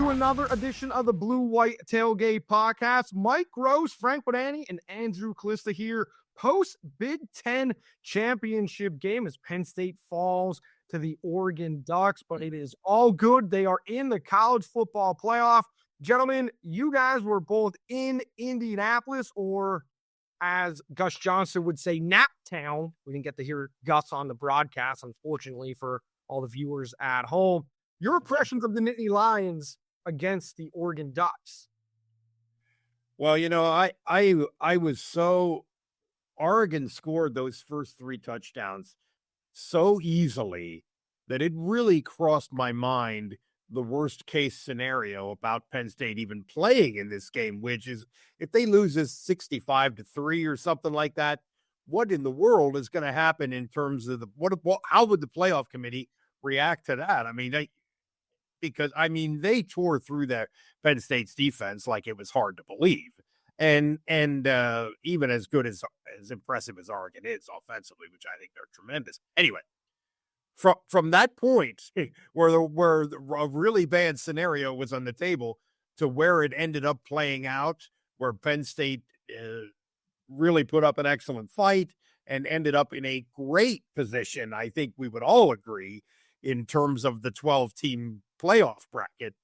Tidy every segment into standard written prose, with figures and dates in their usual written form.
to another edition of the Blue White Tailgate Podcast. Mike Gross, Frank Bonanni, and Andrew Calista here. Post Big Ten championship game as Penn State falls to the Oregon Ducks, but it is all good. They are in the college football playoff. Gentlemen, you guys were both in Indianapolis, or as Gus Johnson would say, Nap Town. We didn't get to hear Gus on the broadcast, unfortunately, for all the viewers at home. Your impressions of the Nittany Lions against the Oregon Ducks? Well, you know, I was so Oregon scored those first three touchdowns so easily that it really crossed my mind the worst case scenario about Penn State even playing in this game, which is if they lose this 65-3 or something like that, what in the world is going to happen in terms of how would the playoff committee react to that? I mean, they tore through that Penn State's defense like it was hard to believe. And even as good as impressive as Oregon is offensively, which I think they're tremendous. Anyway, from that point where a really bad scenario was on the table to where it ended up playing out, where Penn State really put up an excellent fight and ended up in a great position, I think we would all agree, in terms of the 12-team playoff bracket.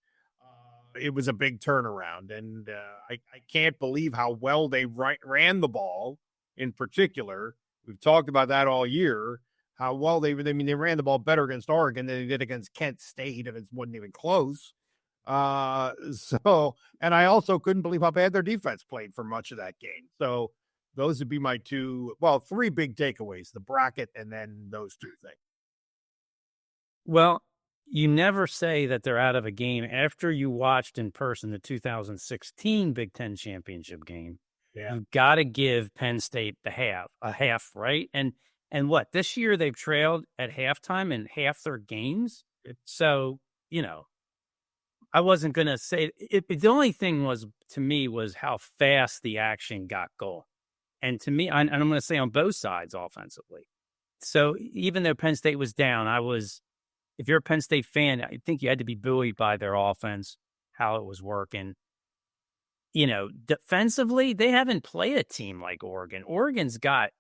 It was a big turnaround, and I can't believe how well they ran the ball in particular. We've talked about that all year, how well they ran the ball better against Oregon than they did against Kent State, and it wasn't even close. And I also couldn't believe how bad their defense played for much of that game. So those would be my three big takeaways, the bracket and then those two things. Well, you never say that they're out of a game after you watched in person the 2016 Big Ten championship game. Yeah. You've got to give Penn State a half, right? And what, this year they've trailed at halftime in half their games. So, I wasn't going to say it. The only thing to me was how fast the action got going. And to me, and I'm going to say on both sides offensively. So even though Penn State was down, if you're a Penn State fan, I think you had to be buoyed by their offense, how it was working. Defensively, they haven't played a team like Oregon. Oregon's got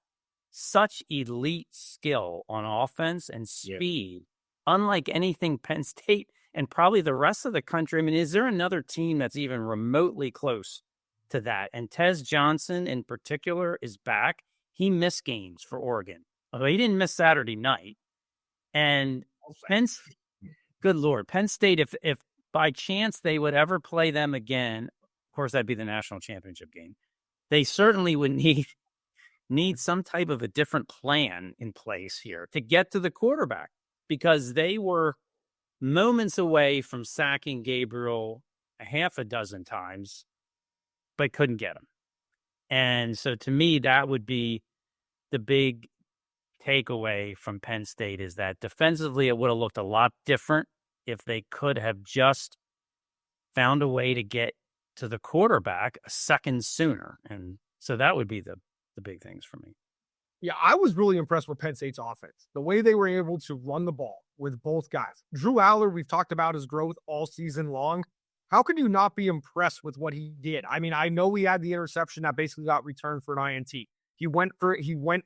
such elite skill on offense and speed, unlike anything Penn State and probably the rest of the country. I mean, is there another team that's even remotely close to that? And Tez Johnson in particular is back. He missed games for Oregon, although he didn't miss Saturday night. And good Lord, Penn State, if by chance they would ever play them again, of course, that'd be the national championship game. They certainly would need some type of a different plan in place here to get to the quarterback, because they were moments away from sacking Gabriel a half a dozen times, but couldn't get him. And so to me, that would be the big takeaway from Penn State, is that defensively it would have looked a lot different if they could have just found a way to get to the quarterback a second sooner. And so that would be the big things for me. Yeah, I was really impressed with Penn State's offense. The way they were able to run the ball with both guys. Drew Aller, we've talked about his growth all season long. How could you not be impressed with what he did? I mean, I know he had the interception that basically got returned for an INT. He went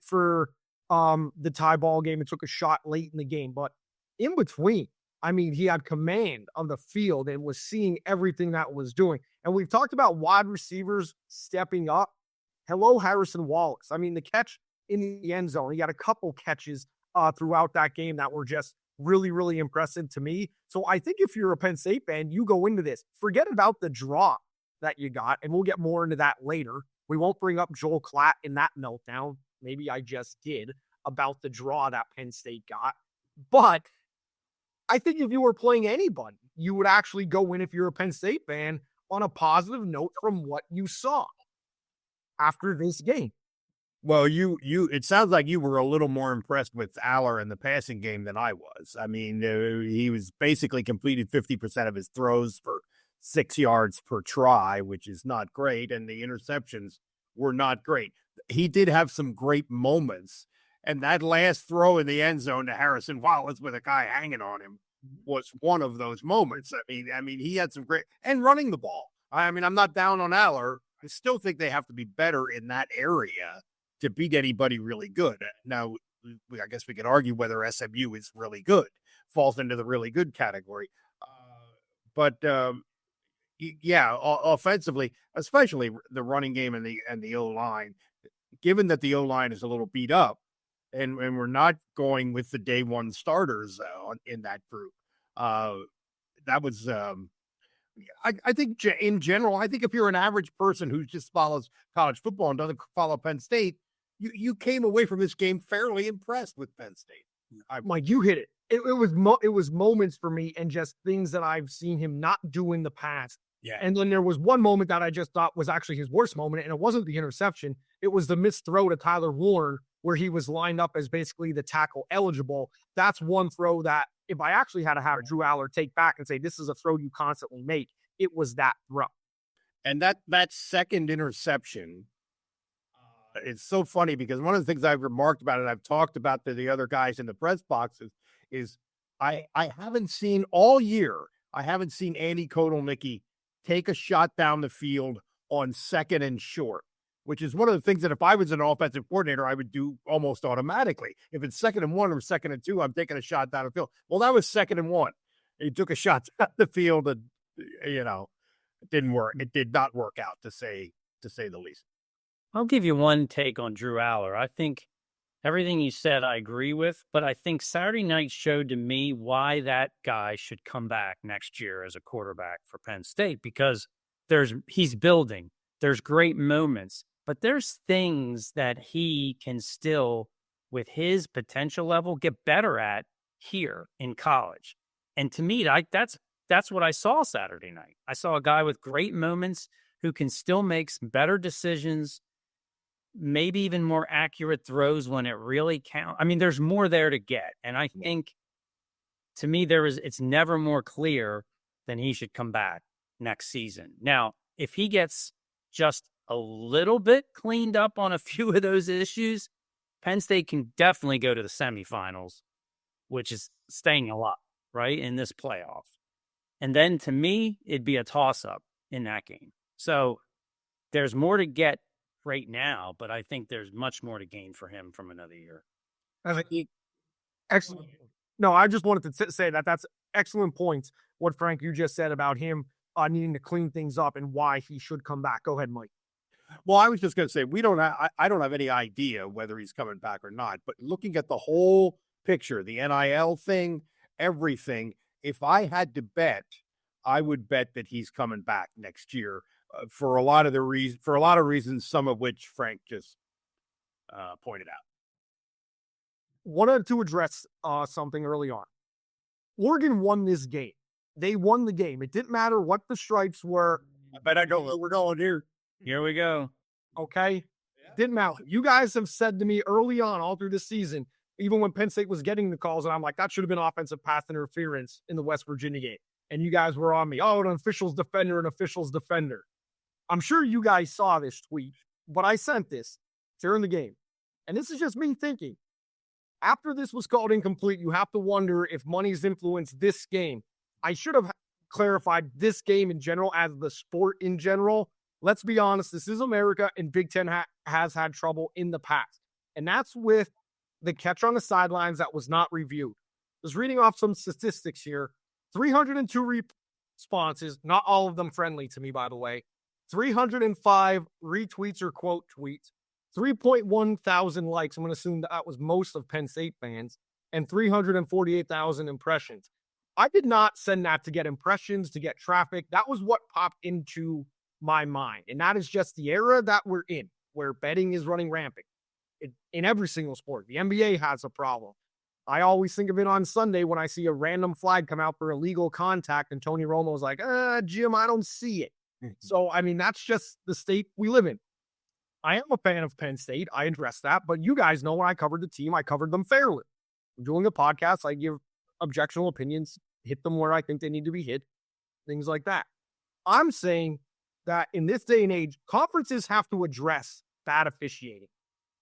for the tie ball game and took a shot late in the game. But in between, I mean, he had command of the field and was seeing everything that was doing. And we've talked about wide receivers stepping up. Hello, Harrison Wallace. I mean, the catch in the end zone, he had a couple catches throughout that game that were just really, really impressive to me. So I think if you're a Penn State fan, you go into this, forget about the draw that you got, and we'll get more into that later. We won't bring up Joel Klatt in that meltdown. Maybe I just did, about the draw that Penn State got. But I think if you were playing anybody, you would actually go in, if you're a Penn State fan, on a positive note from what you saw after this game. Well, it sounds like you were a little more impressed with Aller in the passing game than I was. I mean, he was basically completed 50% of his throws for 6 yards per try, which is not great. And the interceptions were not great. He did have some great moments. And that last throw in the end zone to Harrison Wallace with a guy hanging on him was one of those moments. I mean, he had some great and running the ball. I mean, I'm not down on Aller. I still think they have to be better in that area to beat anybody really good. Now, I guess we could argue whether SMU is really good, falls into the really good category. Yeah, offensively, especially the running game and the O-line, given that the O-line is a little beat up and we're not going with the day one starters in that group, that was, I think in general, I think if you're an average person who just follows college football and doesn't follow Penn State, you came away from this game fairly impressed with Penn State. Mike, you hit it. It was moments for me and just things that I've seen him not do in the past. Yeah. And then there was one moment that I just thought was actually his worst moment, and it wasn't the interception. It was the missed throw to Tyler Warren, where he was lined up as basically the tackle eligible. That's one throw that if I actually had to have Drew Aller take back and say, this is a throw you constantly make, it was that throw. And that second interception, it's so funny because one of the things I've remarked about, and I've talked about to the other guys in the press boxes, is I haven't seen all year, I haven't seen Andy Kotelnicki take a shot down the field on second and short, which is one of the things that if I was an offensive coordinator, I would do almost automatically. If it's 2nd and 1 or 2nd and 2, I'm taking a shot down the field. Well, that was 2nd and 1. He took a shot down the field and, it didn't work. It did not work out, to say the least. I'll give you one take on Drew Aller. I think everything you said I agree with, but I think Saturday night showed to me why that guy should come back next year as a quarterback for Penn State, because he's building. There's great moments, but there's things that he can still, with his potential level, get better at here in college. And to me, that's what I saw Saturday night. I saw a guy with great moments who can still make some better decisions, maybe even more accurate throws when it really counts. I mean, there's more there to get. And I think, to me, it's never more clear than he should come back next season. Now, if he gets just a little bit cleaned up on a few of those issues, Penn State can definitely go to the semifinals, which is staying alive, right, in this playoff. And then, to me, it'd be a toss-up in that game. So there's more to get right now, but I think there's much more to gain for him from another year. Excellent. No, I just wanted to say that's excellent points. What, Frank, you just said about him needing to clean things up and why he should come back. Go ahead, Mike. Well, I was just going to say, I don't have any idea whether he's coming back or not, but looking at the whole picture, the NIL thing, everything, if I had to bet, I would bet that he's coming back next year for a lot of reasons, some of which Frank just pointed out. Wanted to address something early on. Oregon won this game. They won the game. It didn't matter what the stripes were. I bet I know where we're going here. Here we go. Okay? Didn't matter. You guys have said to me early on, all through the season, even when Penn State was getting the calls, and I'm like, that should have been offensive pass interference in the West Virginia game. And you guys were on me. Oh, an official's defender. I'm sure you guys saw this tweet, but I sent this during the game. And this is just me thinking. After this was called incomplete, you have to wonder if money's influenced this game. I should have clarified this game in general as the sport in general. Let's be honest, this is America, and Big Ten has had trouble in the past. And that's with the catch on the sidelines that was not reviewed. Just reading off some statistics here. 302 responses, not all of them friendly to me, by the way. 305 retweets or quote tweets. 3.1 thousand likes. I'm going to assume that was most of Penn State fans. And 348,000 impressions. I did not send that to get impressions, to get traffic. That was what popped into my mind. And that is just the era that we're in, where betting is running rampant in every single sport. The NBA has a problem. I always think of it on Sunday when I see a random flag come out for illegal contact and Tony Romo's like, Jim, I don't see it. So, I mean, that's just the state we live in. I am a fan of Penn State. I address that, but you guys know when I covered the team, I covered them fairly. I'm doing a podcast. I give objectionable opinions, hit them where I think they need to be hit, things like that. I'm saying that in this day and age, conferences have to address bad officiating.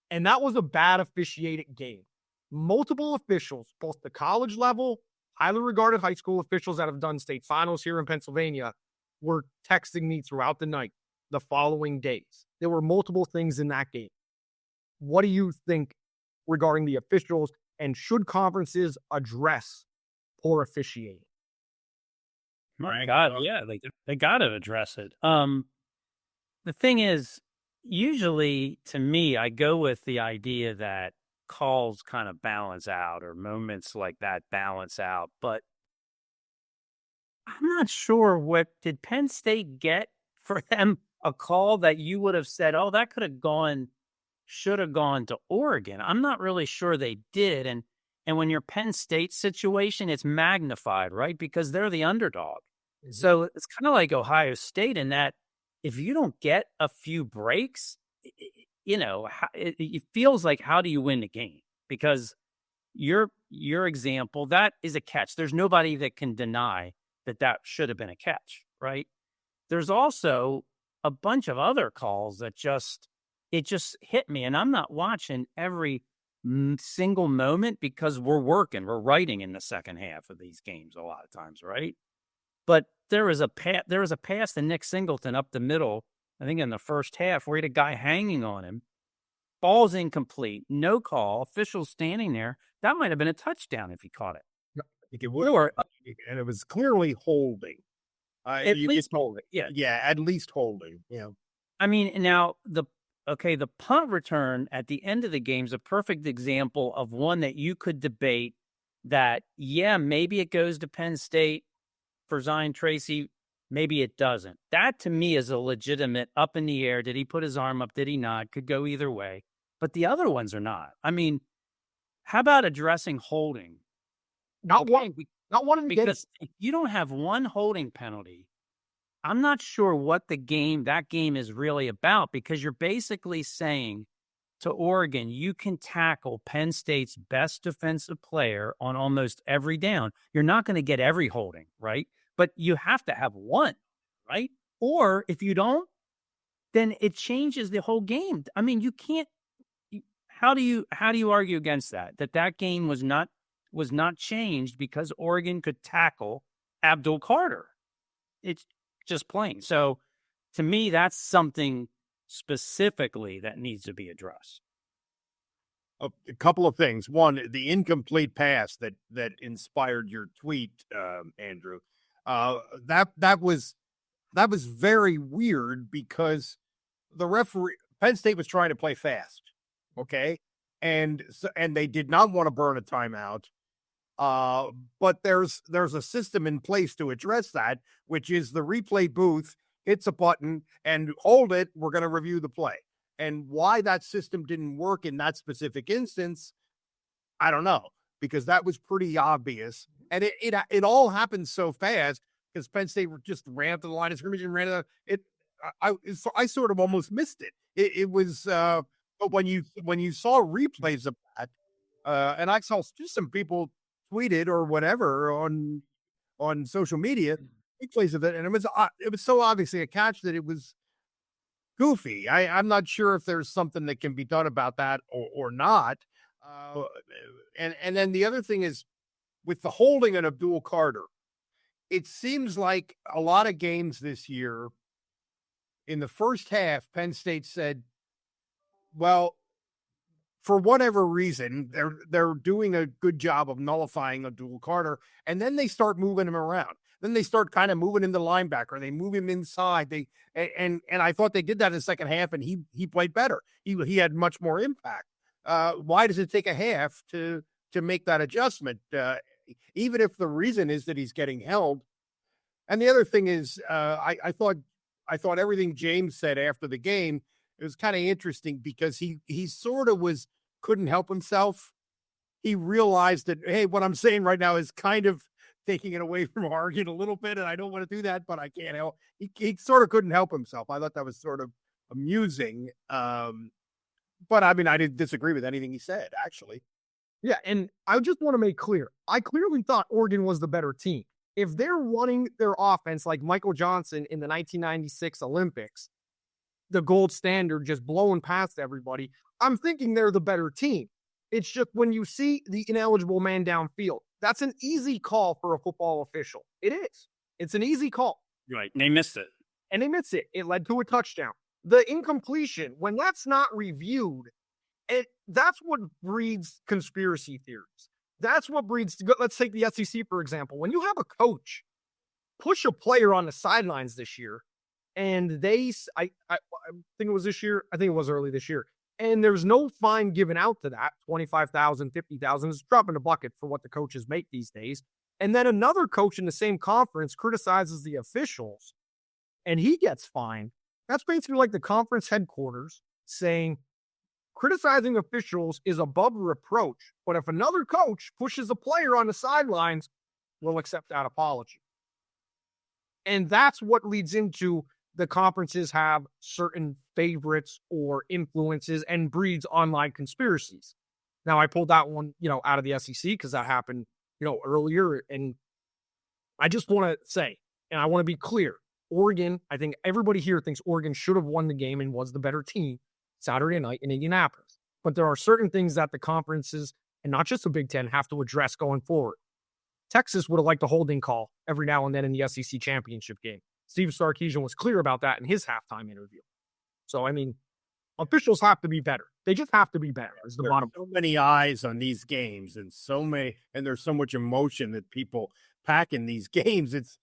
And that was a bad officiated game. Multiple officials, both the college level, highly regarded high school officials that have done state finals here in Pennsylvania were texting me throughout the night the following days. There were multiple things in that game. What do you think regarding the officials, and should conferences address poor officiating? My God, yeah, they got to address it. The thing is, usually to me, I go with the idea that calls kind of balance out, or moments like that balance out. But I'm not sure, what did Penn State get for them a call that you would have said, oh, that should have gone to Oregon. I'm not really sure they did. And when you're Penn State situation, it's magnified, right? Because they're the underdog. Mm-hmm. So it's kind of like Ohio State in that if you don't get a few breaks, it feels like, how do you win the game? Because your example, that is a catch. There's nobody that can deny that should have been a catch, right? There's also a bunch of other calls that it just hit me. And I'm not watching every single moment because we're writing in the second half of these games a lot of times, right? But there was a pass to Nick Singleton up the middle, I think in the first half, where he had a guy hanging on him. Ball's incomplete, no call, officials standing there. That might have been a touchdown if he caught it. I think it would, and it was clearly holding. At least holding, yeah. Yeah, at least holding, yeah. I mean, now the punt return at the end of the game is a perfect example of one that you could debate that, yeah, maybe it goes to Penn State for Zion Tracy, maybe it doesn't. That to me is a legitimate up in the air. Did he put his arm up? Did he not? Could go either way. But the other ones are not. I mean, how about addressing holding? Not one. Because if you don't have one holding penalty, I'm not sure what that game is really about, because you're basically saying to Oregon, you can tackle Penn State's best defensive player on almost every down. You're not going to get every holding, right? But you have to have one, right? Or if you don't, then it changes the whole game. I mean, you can't. How do you argue against that? That game was not changed because Oregon could tackle Abdul Carter. It's just plain. So to me, that's something specifically that needs to be addressed. A couple of things. One, the incomplete pass that inspired your tweet, Andrew. That was very weird, because the referee, Penn State was trying to play fast, okay, and they did not want to burn a timeout. But there's a system in place to address that, which is the replay booth hits a button and hold it. We're going to review the play. And why that system didn't work in that specific instance, I don't know, because that was pretty obvious. And it all happened so fast because Penn State just ran to the line of scrimmage and ran it. I sort of almost missed it. It was, but when you saw replays of that, and I saw just some people tweeted or whatever on social media, replays of it, and it was so obviously a catch that it was goofy. I'm not sure if there's something that can be done about that or not. And then the other thing is, with the holding on Abdul Carter, it seems like a lot of games this year, in the first half, Penn State said, well, for whatever reason, they're doing a good job of nullifying Abdul Carter, and then they start moving him around. Then they start kind of moving into linebacker. They move him inside. And I thought they did that in the second half, and he played better. He had much more impact. Why does it take a half to make that adjustment? Even if the reason is that he's getting held. And the other thing is, I thought everything James said after the game, it was kind of interesting, because he sort of couldn't help himself. He realized that, hey, what I'm saying right now is kind of taking it away from Oregon a little bit, and I don't want to do that, but I can't help. He sort of couldn't help himself. I thought that was sort of amusing. But I mean, I didn't disagree with anything he said, actually. Yeah, and I just want to make clear, I clearly thought Oregon was the better team. If they're running their offense like Michael Johnson in the 1996 Olympics, the gold standard, just blowing past everybody, I'm thinking they're the better team. It's just when you see the ineligible man downfield, That's an easy call for a football official. It is. It's an easy call. Right. And they missed it. And they missed it. It led to a touchdown. The incompletion, when that's not reviewed, that's what breeds conspiracy theories. That's what breeds, let's take the SEC, for example. When you have a coach push a player on the sidelines this year, and I think it was this year. I think it was early this year. And there's no fine given out to that. 25,000, 50,000 is dropping the bucket for what the coaches make these days. And then another coach in the same conference criticizes the officials and he gets fined. That's basically like the conference headquarters saying criticizing officials is above reproach. But if another coach pushes a player on the sidelines, we'll accept that apology. And that's what leads into the conferences have certain favorites or influences and breeds online conspiracies. Now, I pulled that one, out of the SEC because that happened, earlier. And I just want to say, and I want to be clear, Oregon, I think everybody here thinks Oregon should have won the game and was the better team Saturday night in Indianapolis. But there are certain things that the conferences, and not just the Big Ten, have to address going forward. Texas would have liked a holding call every now and then in the SEC championship game. Steve Sarkisian was clear about that in his halftime interview. So, officials have to be better. They just have to be better. Is the bottom. So many eyes on these games, and there's so much emotion that people pack in these games. It's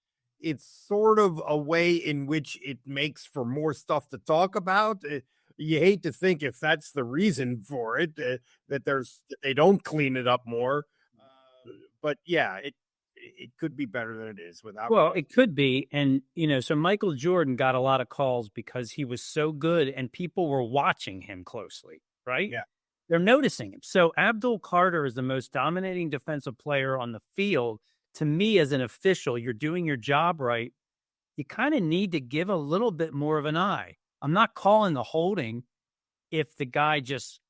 sort of a way in which it makes for more stuff to talk about. You hate to think if that's the reason for it, that they don't clean it up more. But yeah, it could be better than it is without. Well, it could be. And, so Michael Jordan got a lot of calls because he was so good and people were watching him closely, right? Yeah. They're noticing him. So Abdul Carter is the most dominating defensive player on the field. To me, as an official, you're doing your job right. You kind of need to give a little bit more of an eye. I'm not calling the holding if the guy just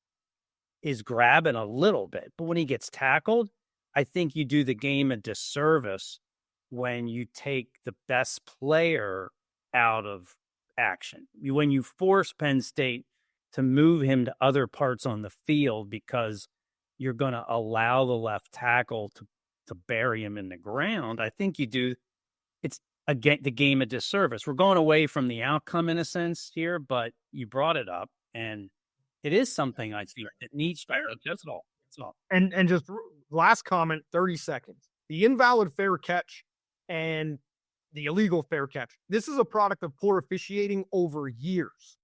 is grabbing a little bit. But when he gets tackled, I think you do the game a disservice when you take the best player out of action. When you force Penn State to move him to other parts on the field because you're going to allow the left tackle to bury him in the ground, I think you do the game a disservice. We're going away from the outcome in a sense here, but you brought it up, and it is something I think that needs to be. That's all. And just last comment, 30 seconds. The invalid fair catch and the illegal fair catch. This is a product of poor officiating over years.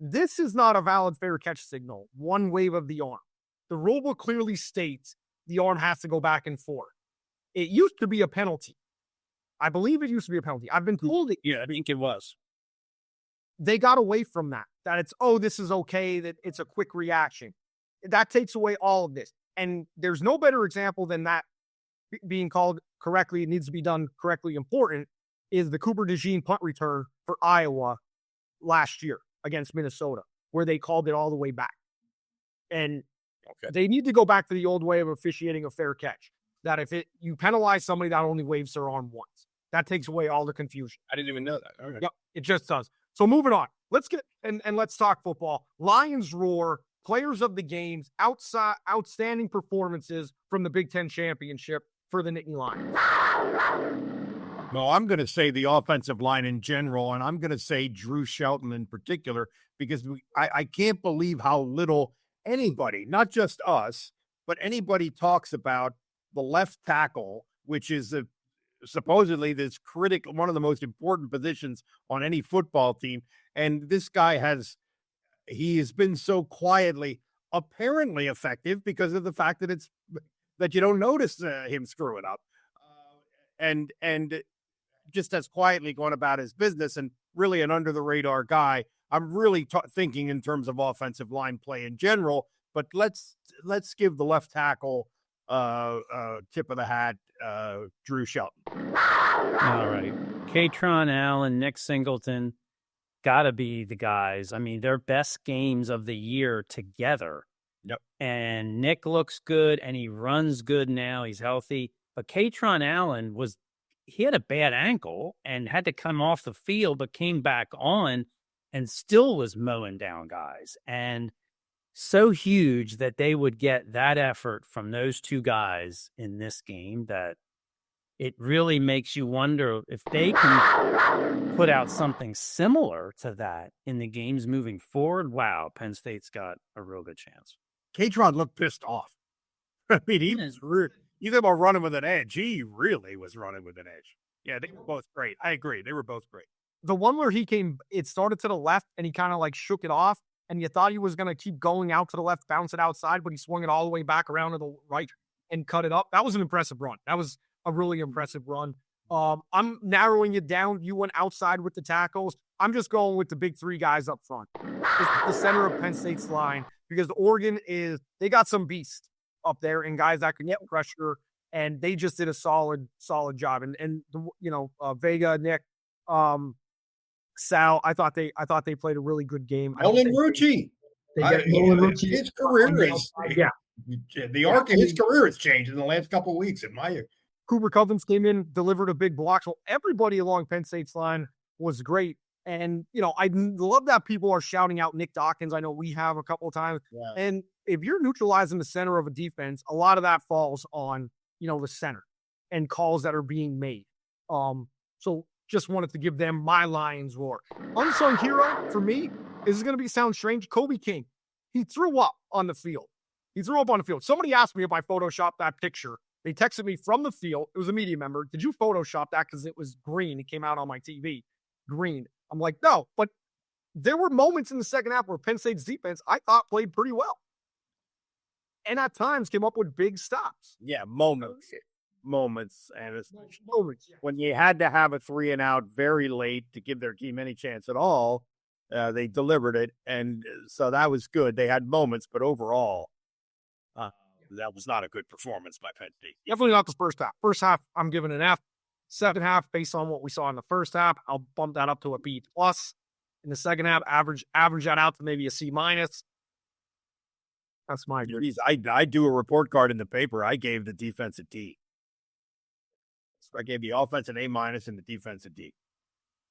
This is not a valid fair catch signal. One wave of the arm. The rulebook clearly states the arm has to go back and forth. It used to be a penalty. I believe it used to be a penalty. I've been told it. Yeah, I think it was. They got away from that. That it's, this is okay, that it's a quick reaction. That takes away all of this. And there's no better example than that being called correctly. It needs to be done correctly. Important is the Cooper DeJean punt return for Iowa last year against Minnesota, where they called it all the way back. And they need to go back to the old way of officiating a fair catch. That if you penalize somebody, that only waves their arm once. That takes away all the confusion. I didn't even know that. Okay. Yep, it just does. So moving on. Let's get and let's talk football. Lions roar. Players of the games, outstanding performances from the Big Ten championship for the Nittany Lions. No, I'm going to say the offensive line in general, and I'm going to say Drew Shelton in particular, because I can't believe how little anybody, not just us, but anybody talks about the left tackle, which is supposedly this critical, one of the most important positions on any football team. And this guy he has been so quietly, apparently effective because of the fact that you don't notice him screw it up, and just as quietly going about his business, and really an under the radar guy. I'm really thinking in terms of offensive line play in general, but let's give the left tackle tip of the hat, Drew Shelton. All right, Katron Allen, Nick Singleton. Got to be the guys. I mean, their best games of the year together. Yep. And Nick looks good, and he runs good now. He's healthy. But Katron Allen he had a bad ankle and had to come off the field, but came back on and still was mowing down guys. And so huge that they would get that effort from those two guys in this game that it really makes you wonder if they can put out something similar to that in the games moving forward. Wow, Penn State's got a real good chance. Katron looked pissed off. I mean, he was rude. You think about running with an edge. He really was running with an edge. Yeah, they were both great. I agree. They were both great. The one where it started to the left and he kind of like shook it off, and you thought he was going to keep going out to the left, bounce it outside, but he swung it all the way back around to the right and cut it up. That was an impressive run. That was a really impressive run. I'm narrowing it down. You went outside with the tackles. I'm just going with the big three guys up front. The center of Penn State's line, because Oregon they got some beast up there and guys that can get pressure, and they just did a solid job. And Vega, Nick, Sal, I thought they played a really good game. Nolan Rucci. His career is the arc of his career has changed in the last couple of weeks. In my Cooper Cousins came in, delivered a big block. So everybody along Penn State's line was great. And, I love that people are shouting out Nick Dawkins. I know we have a couple of times. Yeah. And if you're neutralizing the center of a defense, a lot of that falls on, the center and calls that are being made. So just wanted to give them my Lions roar. Unsung hero for me, this is going to sound strange, Kobe King. He threw up on the field. Somebody asked me if I photoshopped that picture. They texted me from the field. It was a media member. Did you Photoshop that? Because it was green. It came out on my TV. Green. I'm like, no. But there were moments in the second half where Penn State's defense, I thought, played pretty well. And at times came up with big stops. Yeah, moments. And moments. When you had to have a 3-and-out very late to give their team any chance at all, they delivered it. And so that was good. They had moments, but overall, that was not a good performance by Penn State. Definitely not the first half. First half, I'm giving an F. Second half, based on what we saw in the first half, I'll bump that up to a B+. In the second half, average that out to maybe a C-. That's my view. I do a report card in the paper. I gave the defense a D. So I gave the offense an A- and the defense a D.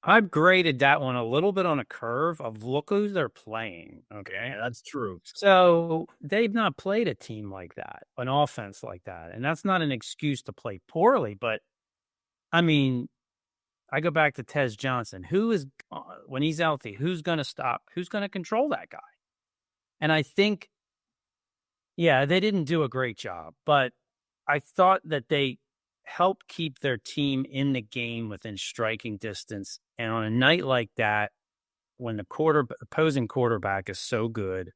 I've graded that one a little bit on a curve of look who they're playing. Okay. Yeah, that's true. So they've not played a team like that, an offense like that. And that's not an excuse to play poorly. But I mean, I go back to Tez Johnson. Who is, when he's healthy, who's going to stop? Who's going to control that guy? And I think, they didn't do a great job, but I thought that they help keep their team in the game within striking distance. And on a night like that, when the opposing quarterback is so good,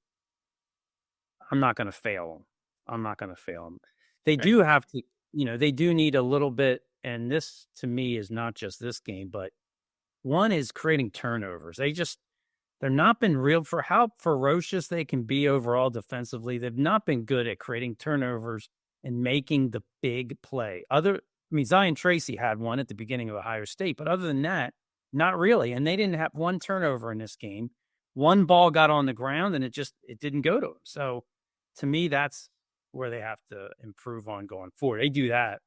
I'm not going to fail them. They do have to, they do need a little bit. And this, to me, is not just this game, but one is creating turnovers. They're not been real for how ferocious they can be overall defensively. They've not been good at creating turnovers and making the big play. Zion Tracy had one at the beginning of Ohio State, but other than that, not really. And they didn't have one turnover in this game. One ball got on the ground and it didn't go to them. So to me, that's where they have to improve on going forward. They do that,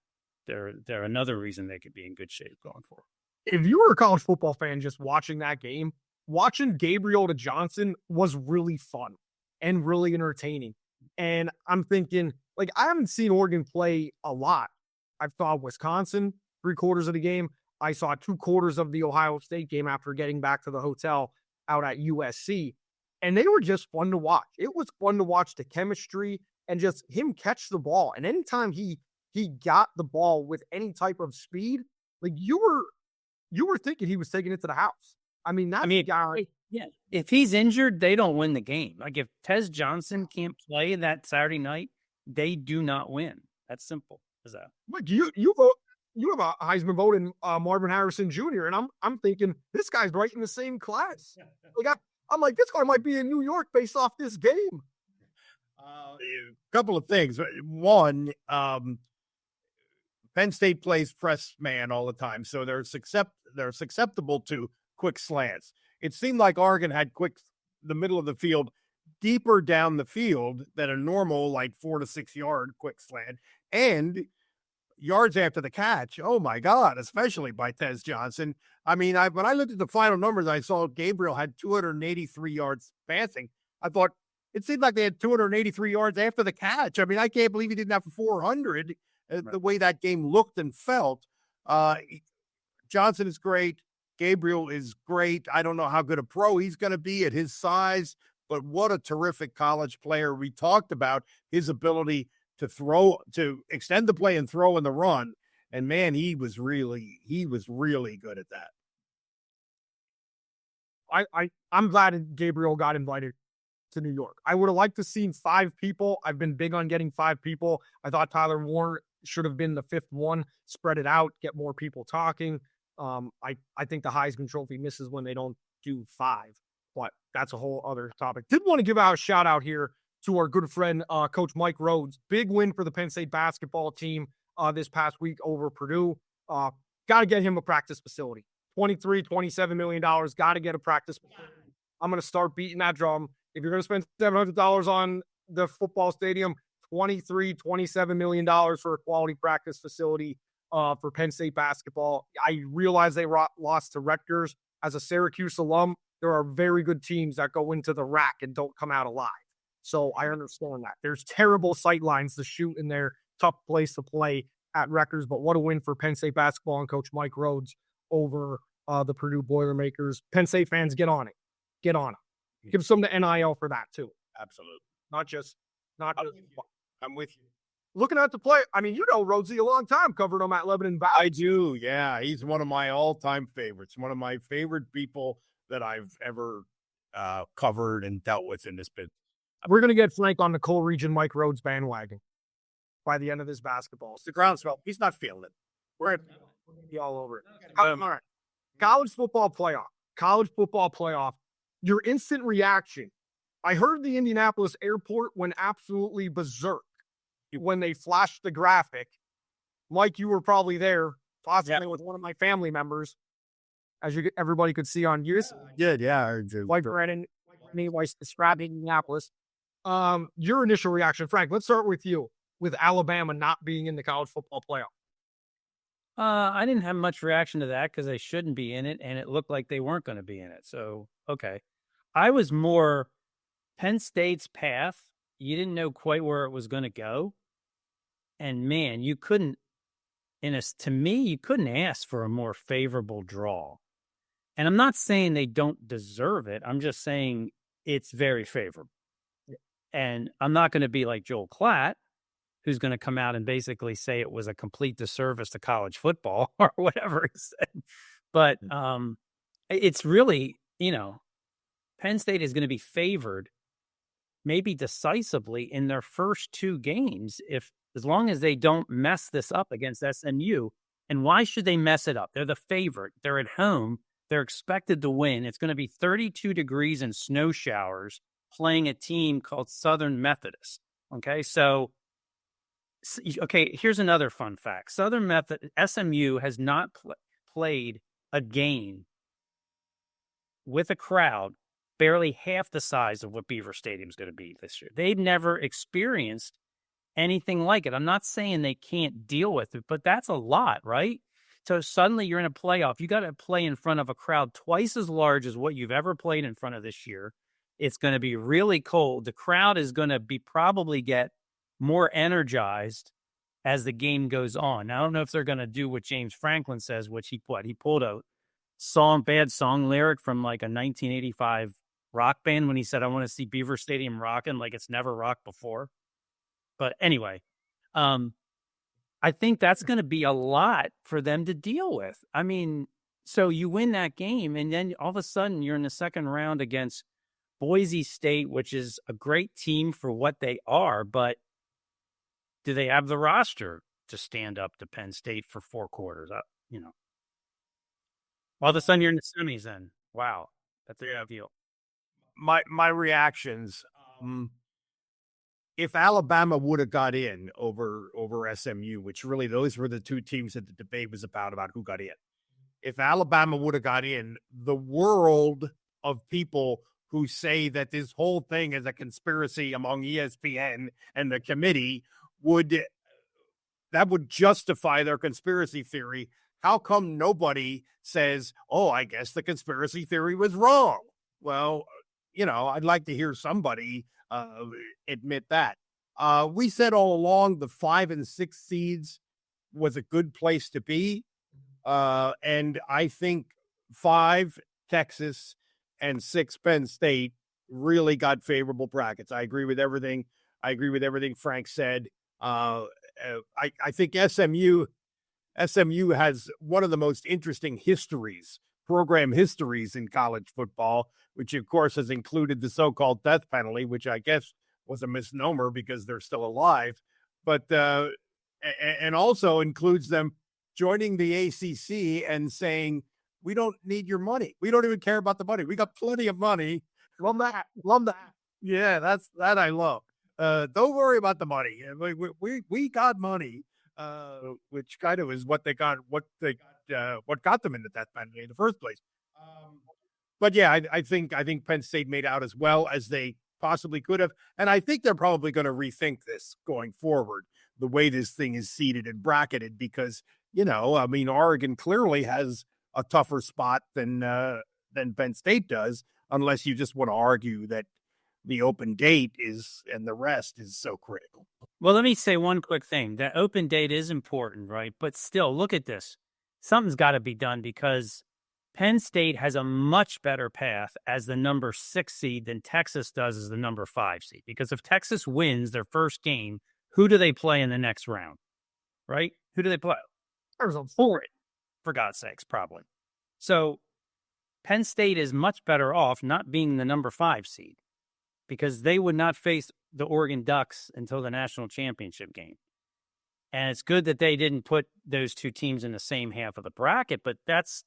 they're another reason they could be in good shape going forward. If you were a college football fan just watching that game, watching Gabriel to Johnson was really fun and really entertaining. And I'm thinking, I haven't seen Oregon play a lot. I saw Wisconsin 3/4 of the game. I saw 2/4 of the Ohio State game after getting back to the hotel out at USC. And they were just fun to watch. It was fun to watch the chemistry and just him catch the ball. And anytime he got the ball with any type of speed, you were thinking he was taking it to the house. Guy. Yeah. If he's injured, they don't win the game. If Tez Johnson can't play that Saturday night, they do not win. That's simple as that. You have a Heisman vote in Marvin Harrison Jr. And I'm thinking this guy's right in the same class. I'm like, this guy might be in New York based off this game. A couple of things. One, Penn State plays press man all the time, so they're susceptible to quick slants. It seemed like Oregon had the middle of the field deeper down the field than a normal 4 to 6 yard quick slant, and yards after the catch. Oh my God, especially by Tez Johnson. When I looked at the final numbers, I saw Gabriel had 283 yards passing. I thought, it seemed like they had 283 yards after the catch. I mean, I can't believe he didn't have 400 the way that game looked and felt. Johnson is great. Gabriel is great. I don't know how good a pro he's going to be at his size, but what a terrific college player. We talked about his ability to extend the play and throw in the run. And man, he was really good at that. I'm glad Gabriel got invited to New York. I would have liked to seen 5 people. I've been big on getting 5 people. I thought Tyler Warren should have been the 5th one, spread it out, get more people talking. I think the Heisman Trophy misses when they don't do 5, but that's a whole other topic. Did want to give out a shout out here to our good friend, Coach Mike Rhodes. Big win for the Penn State basketball team this past week over Purdue. Got to get him a practice facility. $27 million. Got to get a practice facility. I'm going to start beating that drum. If you're going to spend $700 on the football stadium, $27 million for a quality practice facility for Penn State basketball. I realize they lost to Rutgers. As a Syracuse alum, there are very good teams that go into the rack and don't come out alive. So I understand that. There's terrible sight lines to shoot in their tough place to play at Rutgers, but what a win for Penn State basketball and Coach Mike Rhodes over the Purdue Boilermakers. Penn State fans, get on it. Get on it. Give some to NIL for that too. Absolutely. I'm with you. Looking at the play, I mean, Rhodesy a long time, covered him at Lebanon Valley. I do, yeah. He's one of my all-time favorites. One of my favorite people that I've ever covered and dealt with in this bit. We're going to get Frank on the Cole Region Mike Rhodes bandwagon by the end of this basketball. It's the groundswell. He's not feeling it. We're going to be all over it. All right. College football playoff. Your instant reaction. I heard the Indianapolis airport went absolutely berserk when they flashed the graphic. Mike, you were probably there, possibly with one of my family members, as everybody could see on YouTube. Yeah. Mike Brennan, me, was describing Indianapolis. Your initial reaction, Frank, let's start with you, with Alabama not being in the college football playoff. I didn't have much reaction to that because they shouldn't be in it, and it looked like they weren't going to be in it. So, okay. I was more Penn State's path. You didn't know quite where it was going to go. And man, you couldn't ask for a more favorable draw. And I'm not saying they don't deserve it. I'm just saying it's very favorable. And I'm not going to be like Joel Klatt, who's going to come out and basically say it was a complete disservice to college football or whatever he said. But it's really, Penn State is going to be favored maybe decisively in their first 2 games as long as they don't mess this up against SMU. And why should they mess it up? They're the favorite. They're at home. They're expected to win. It's going to be 32 degrees and snow showers playing a team called Southern Methodist. Okay, so here's another fun fact. SMU has not played a game with a crowd barely half the size of what Beaver Stadium is going to be this year. They've never experienced anything like it. I'm not saying they can't deal with it, but that's a lot, right? So suddenly you're in a playoff. You got to play in front of a crowd twice as large as what you've ever played in front of this year. It's going to be really cold. The crowd is going to probably get more energized as the game goes on. Now, I don't know if they're going to do what James Franklin says, which he pulled a bad song lyric from like a 1985 rock band when he said, I want to see Beaver Stadium rocking like it's never rocked before. But anyway, I think that's going to be a lot for them to deal with. I mean, so you win that game and then all of a sudden you're in the second round against Boise State, which is a great team for what they are, but do they have the roster to stand up to Penn State for 4 quarters? All of a sudden you're in the semis then. Wow. That's a big deal. My reactions, if Alabama would have got in over SMU, which really those were the 2 teams that the debate was about who got in. If Alabama would have got in, the world of people who say that this whole thing is a conspiracy among ESPN and the committee would justify their conspiracy theory. How come nobody says, oh, I guess the conspiracy theory was wrong? Well, I'd like to hear somebody admit that. We said all along the 5 and 6 seeds was a good place to be. And I think 5, Texas, and 6, Penn State really got favorable brackets. I agree with everything. Frank said. I think SMU has one of the most interesting program histories in college football, which of course has included the so-called death penalty, which I guess was a misnomer because they're still alive, but and also includes them joining the ACC and saying, we don't need your money. We don't even care about the money. We got plenty of money. Love that. Yeah, that I love. Don't worry about the money. We got money, which kind of is what got them into that penalty in the first place. But yeah, I think Penn State made out as well as they possibly could have, and I think they're probably going to rethink this going forward, the way this thing is seeded and bracketed, because Oregon clearly has a tougher spot than Penn State does, unless you just want to argue that the open date and the rest is so critical. Well, let me say one quick thing. That open date is important, right? But still, look at this. Something's got to be done, because Penn State has a much better path as the number 6 seed than Texas does as the number 5 seed. Because if Texas wins their first game, who do they play in the next round? Right? Who do they play? Arizona, for God's sakes, probably. So Penn State is much better off not being the number 5 seed, because they would not face the Oregon Ducks until the national championship game. And it's good that they didn't put those two teams in the same half of the bracket, but that's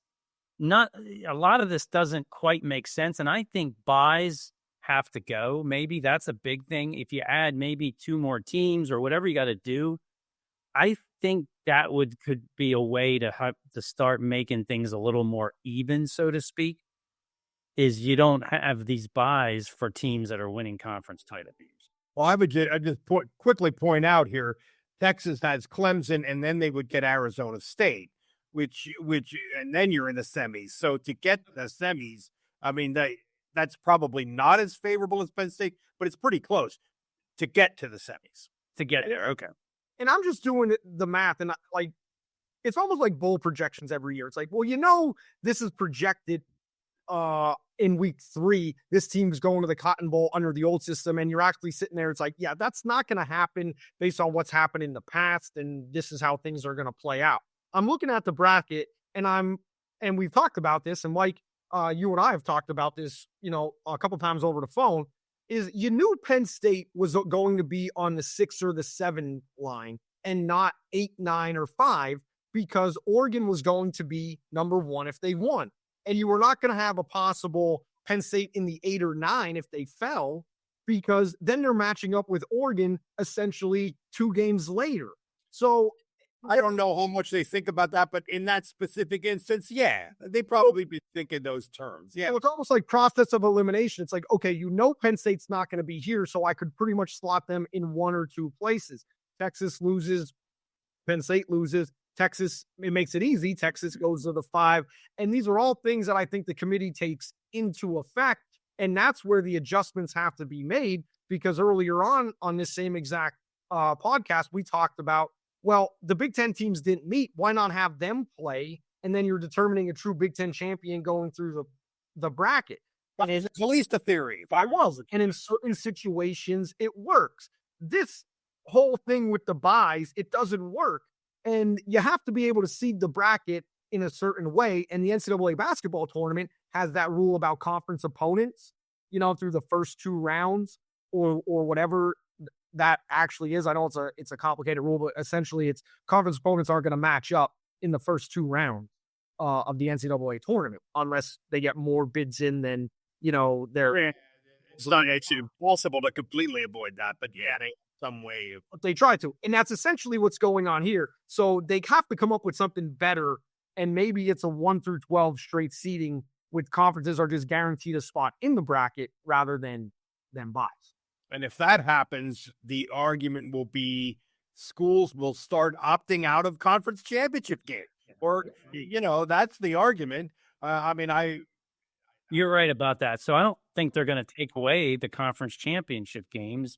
not, a lot of this doesn't quite make sense. And I think buys have to go. Maybe that's a big thing. If you add maybe 2 more teams or whatever you got to do, I think that could be a way to start making things a little more even, so to speak, is you don't have these buys for teams that are winning conference titles. Well, I just quickly point out here, Texas has Clemson, and then they would get Arizona State, which, and then you're in the semis. So to get the semis, I mean, that's probably not as favorable as Penn State, but it's pretty close to get to the semis. To get there, okay. And I'm just doing the math, and it's almost like bowl projections every year. It's like, well, this is projected in week 3. This team's going to the Cotton Bowl under the old system, and you're actually sitting there. It's like, yeah, that's not going to happen based on what's happened in the past, and this is how things are going to play out. I'm looking at the bracket, and we've talked about this, and Mike, you and I have talked about this, a couple times over the phone. Is you knew Penn State was going to be on the 6 or the 7 line and not 8, 9, or 5, because Oregon was going to be number 1 if they won. And you were not going to have a possible Penn State in the 8 or 9 if they fell, because then they're matching up with Oregon essentially 2 games later. So I don't know how much they think about that, but in that specific instance, yeah, they probably be thinking those terms. Yeah, so it's almost like process of elimination. It's like, okay, Penn State's not going to be here, so I could pretty much slot them in 1 or 2 places. Texas loses, Penn State loses. Texas, it makes it easy. Texas goes to the 5. And these are all things that I think the committee takes into effect. And that's where the adjustments have to be made, because earlier on this same exact podcast, we talked about, well, the Big Ten teams didn't meet. Why not have them play? And then you're determining a true Big Ten champion going through the bracket. And it's at least a theory. If I wasn't. And in certain situations, it works. This whole thing with the buys, it doesn't work. And you have to be able to seed the bracket in a certain way. And the NCAA basketball tournament has that rule about conference opponents, through the first 2 rounds or whatever that actually is. I know it's a complicated rule, but essentially it's conference opponents aren't going to match up in the first 2 rounds of the NCAA tournament unless they get more bids in than, they're. It's not actually impossible to completely avoid that, but yeah, some way. They try to. And that's essentially what's going on here. So they have to come up with something better. And maybe it's a 1 through 12 straight seeding with conferences are just guaranteed a spot in the bracket rather than buys. And if that happens, the argument will be schools will start opting out of conference championship games. Or, that's the argument. You're right about that. So I don't think they're going to take away the conference championship games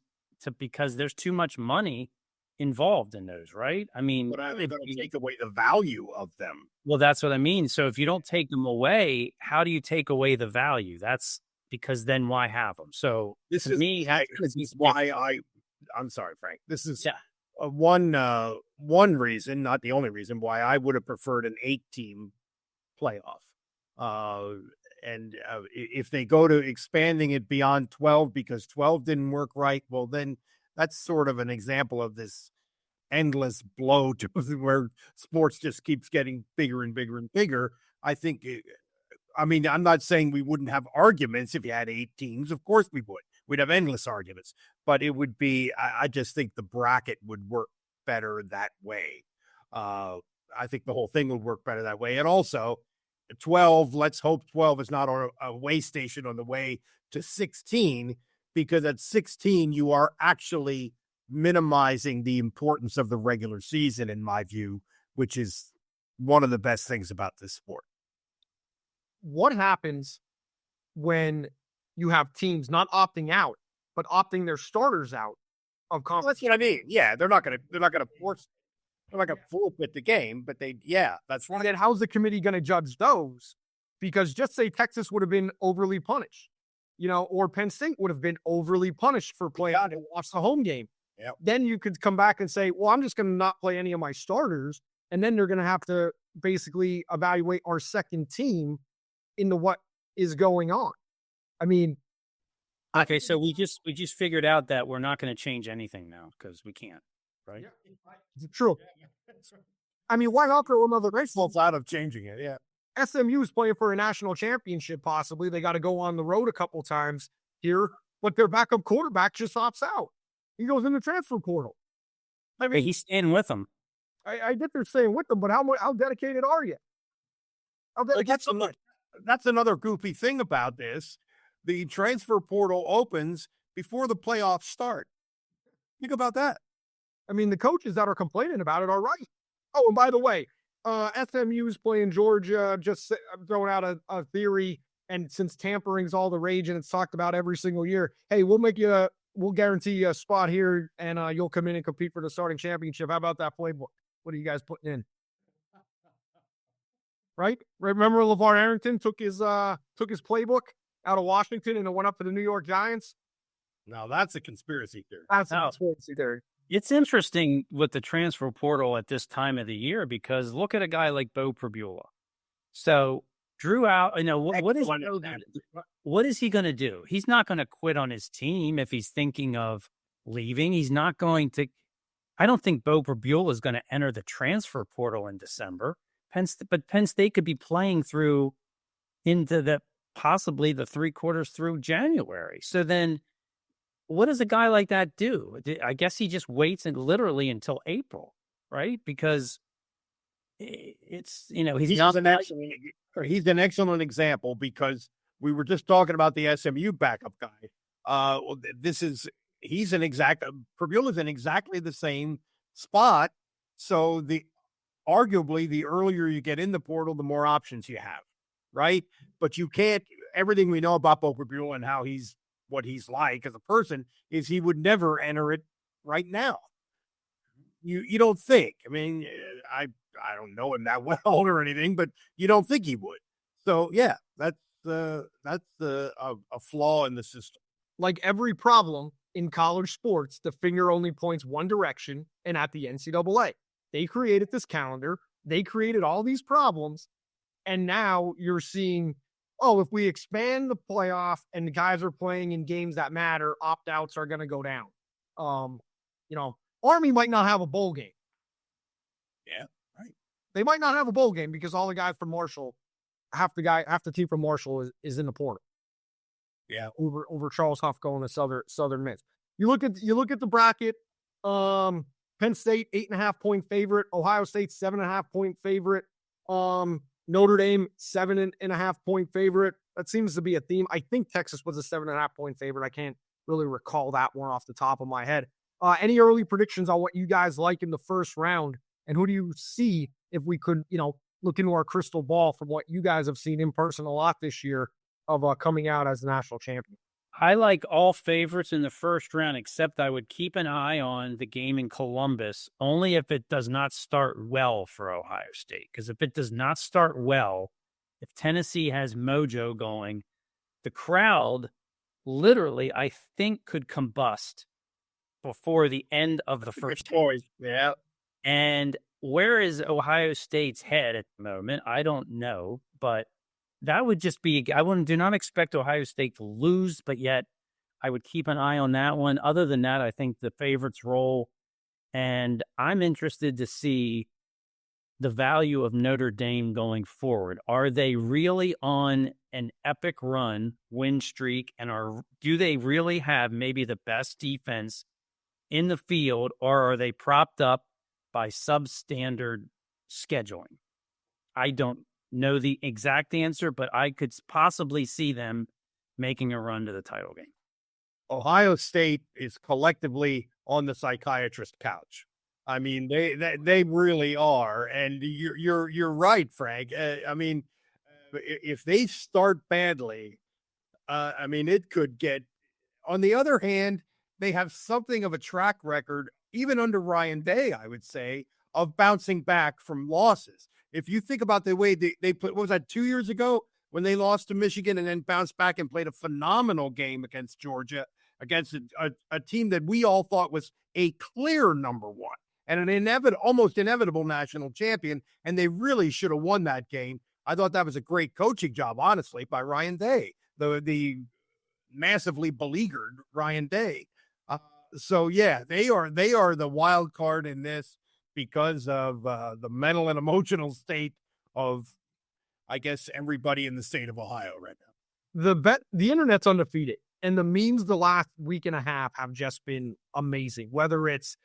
because there's too much money involved in those, right? I mean, but are they going to take away the value of them? Well, that's what I mean. So if you don't take them away, how do you take away the value? That's because then why have them? So this is why I'm sorry, Frank. This is one reason, not the only reason, why I would have preferred an 8-team playoff. And if they go to expanding it beyond 12 because 12 didn't work right, well, then that's sort of an example of this endless blow to where sports just keeps getting bigger and bigger and bigger. I think, I'm not saying we wouldn't have arguments if you had 8 teams. Of course we would. We'd have endless arguments, but it would be, I just think the bracket would work better that way. I think the whole thing would work better that way. And also 12, let's hope 12 is not a way station on the way to 16, because at 16, you are actually minimizing the importance of the regular season, in my view, which is one of the best things about this sport. What happens when you have teams not opting out, but opting their starters out of conference? Well, that's what I mean. Yeah, they're not going to forfeit the game, but that's right. And how's the committee going to judge those? Because just say Texas would have been overly punished, or Penn State would have been overly punished for playing out and watch the home game. Yep. Then you could come back and say, well, I'm just going to not play any of my starters. And then they're going to have to basically evaluate our second team into what is going on. I mean, okay, so we just figured out that we're not going to change anything now because we can't, right? Yeah, true. I mean, why not throw another race out of changing it? Yeah. SMU is playing for a national championship, possibly. They got to go on the road a couple times here, but their backup quarterback just opts out. He goes in the transfer portal. I mean, he's staying with them. I get they're staying with them, but how dedicated are you? That's another goofy thing about this. The transfer portal opens before the playoffs start. Think about that. I mean, the coaches that are complaining about it are right. Oh, and by the way, SMU's playing Georgia. Just throwing out a theory, and since tampering's all the rage and it's talked about every single year, hey, we'll guarantee you a spot here, and you'll come in and compete for the starting championship. How about that playbook? What are you guys putting in? Right? Remember LeVar Arrington took his playbook out of Washington and it went up to the New York Giants? Now that's a conspiracy theory. That's a conspiracy theory. It's interesting with the transfer portal at this time of the year because look at a guy like Bo Prabula. So Drew out, what is he going to do? He's not going to quit on his team if he's thinking of leaving. He's not going to. I don't think Bo Prabula is going to enter the transfer portal in December. But Penn State could be playing through into possibly the 3 quarters through January. So then what does a guy like that do? I guess he just waits literally until April, right? Because it's, he's an excellent example because we were just talking about the SMU backup guy. Prabula's in exactly the same spot. So arguably, the earlier you get in the portal, the more options you have, right? But you can't. Everything we know about Bo Prabula and what he's like as a person is he would never enter it right now. You don't think? I mean, I don't know him that well or anything, but you don't think he would. So yeah, that's a flaw in the system. Like every problem in college sports, the finger only points one direction, and at the NCAA. They created this calendar. They created all these problems. And now you're seeing, if we expand the playoff and the guys are playing in games that matter, opt-outs are going to go down. Army might not have a bowl game. Yeah, right. They might not have a bowl game because all the guys from Marshall, half the team from Marshall is in the portal. Yeah. Over Charles Huff going to Southern Miss. You look at the bracket, Penn State, 8.5-point favorite. Ohio State, 7.5-point favorite. Notre Dame, 7.5-point favorite. That seems to be a theme. I think Texas was a 7.5-point favorite. I can't really recall that one off the top of my head. Any early predictions on what you guys like in the first round? And who do you see if we could, look into our crystal ball from what you guys have seen in person a lot this year? of coming out as national champion. I like all favorites in the first round, except I would keep an eye on the game in Columbus, only if it does not start well for Ohio State. Because if it does not start well, if Tennessee has mojo going, the crowd literally, I think, could combust before the end of the first game. Yeah. And where is Ohio State's head at the moment? I don't know, but that would just be, do not expect Ohio State to lose, but yet I would keep an eye on that one. Other than that, I think the favorites roll, and I'm interested to see the value of Notre Dame going forward. Are they really on an epic win streak, and do they really have maybe the best defense in the field, or are they propped up by substandard scheduling? I don't know the exact answer, but I could possibly see them making a run to the title game. Ohio State is collectively on the psychiatrist couch. I mean, they really are, and you're right, Frank. I mean, if they start badly, I mean, it could get. On the other hand, they have something of a track record, even under Ryan Day, I would say, of bouncing back from losses. If you think about the way they put, what was that, 2 years ago when they lost to Michigan and then bounced back and played a phenomenal game against Georgia, against a team that we all thought was a clear number one and an almost inevitable national champion, and they really should have won that game. I thought that was a great coaching job, honestly, by Ryan Day, the massively beleaguered Ryan Day. So yeah, they are the wild card in this because of the mental and emotional state of, I guess, everybody in the state of Ohio right now. The internet's undefeated, and the memes the last week and a half have just been amazing. Whether it's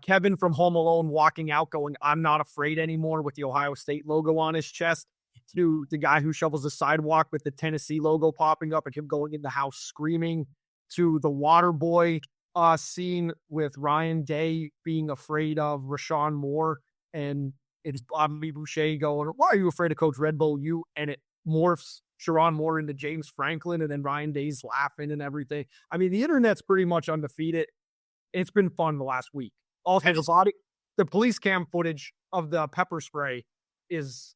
Kevin from Home Alone walking out going, "I'm not afraid anymore," with the Ohio State logo on his chest, to the guy who shovels the sidewalk with the Tennessee logo popping up and him going in the house screaming, to the water boy scene with Ryan Day being afraid of Rashawn Moore, and it's Bobby Boucher going, "Why are you afraid of Coach Red Bull? You?" And it morphs Sharon Moore into James Franklin, and then Ryan Day's laughing and everything. I mean, the internet's pretty much undefeated. It's been fun the last week. Also, the police cam footage of the pepper spray is,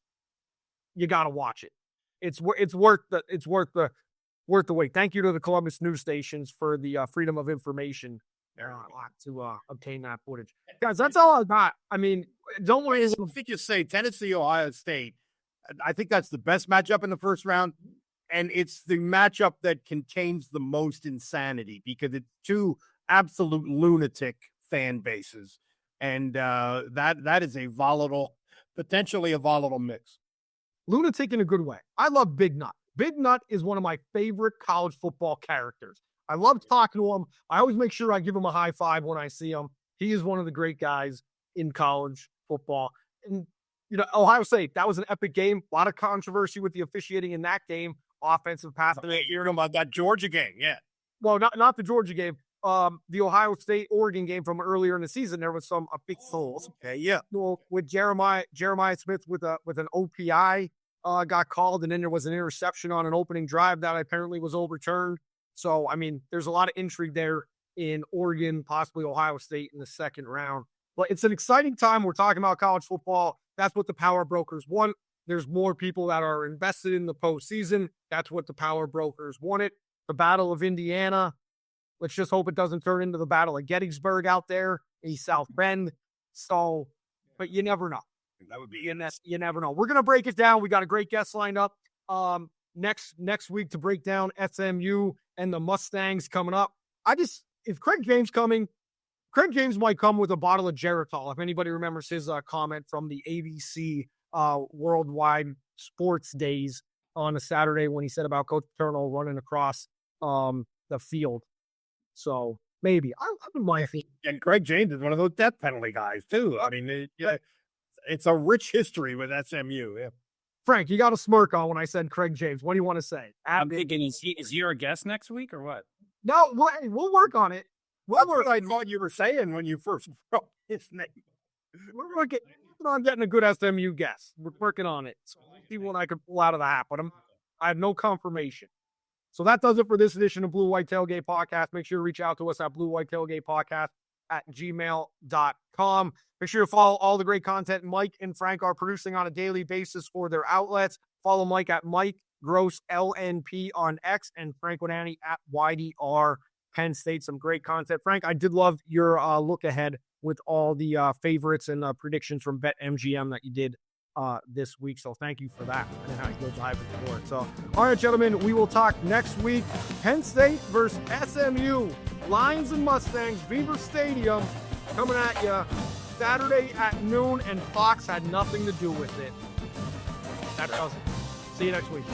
you got to watch it. It's worth the wait. Thank you to the Columbus news stations for the freedom of information to obtain that footage. Guys, that's all I got. I mean, don't worry. I think you say Tennessee, Ohio State. I think that's the best matchup in the first round. And it's the matchup that contains the most insanity because it's two absolute lunatic fan bases. And that is a potentially a volatile mix. Lunatic in a good way. I love Big Nut. Big Nut is one of my favorite college football characters. I love talking to him. I always make sure I give him a high five when I see him. He is one of the great guys in college football. And, Ohio State, that was an epic game. A lot of controversy with the officiating in that game. Offensive pass. You're talking about that Georgia game, yeah. Well, not the Georgia game. The Ohio State-Oregon game from earlier in the season, there was some big souls. Okay, yeah. Well, with Jeremiah Smith with an OPI got called, and then there was an interception on an opening drive that apparently was overturned. So, I mean, there's a lot of intrigue there in Oregon, possibly Ohio State in the second round. But it's an exciting time. We're talking about college football. That's what the power brokers want. There's more people that are invested in the postseason. That's what the power brokers wanted. The Battle of Indiana. Let's just hope it doesn't turn into the Battle of Gettysburg out there in South Bend. So, but you never know. That would be, you never know. We're going to break it down. We got a great guest lined up next week to break down SMU and the Mustangs coming up. If Craig James might come with a bottle of Geritol. If anybody remembers his comment from the ABC Worldwide Sports Days on a Saturday when he said about Coach Paterno running across the field. So maybe I my opinion. And Craig James is one of those death penalty guys too. I mean, it's a rich history with SMU. Yeah. Frank, you got a smirk on when I said Craig James. What do you want to say? I'm thinking, is he our guest next week or what? No, we'll work on it. That's what I thought you were saying when you first wrote his name. We're working on getting a good SMU guest. We're working on it. So let's see what I could pull out of the hat, but I have no confirmation. So that does it for this edition of Blue White Tailgate Podcast. Make sure to reach out to us at bluewhitetailgatepawcast@gmail.com. Make sure to follow all the great content Mike and Frank are producing on a daily basis for their outlets. Follow Mike at Mike Gross LNP on X and Frank Winani at YDR Penn State. Some great content. Frank, I did love your look ahead with all the favorites and predictions from BetMGM that you did this week. So thank you for that. I didn't have to go diving for it. So, all right, gentlemen, we will talk next week. Penn State versus SMU. Lions and Mustangs, Beaver Stadium, coming at you Saturday at noon, and Fox had nothing to do with it. That does it. See you next week.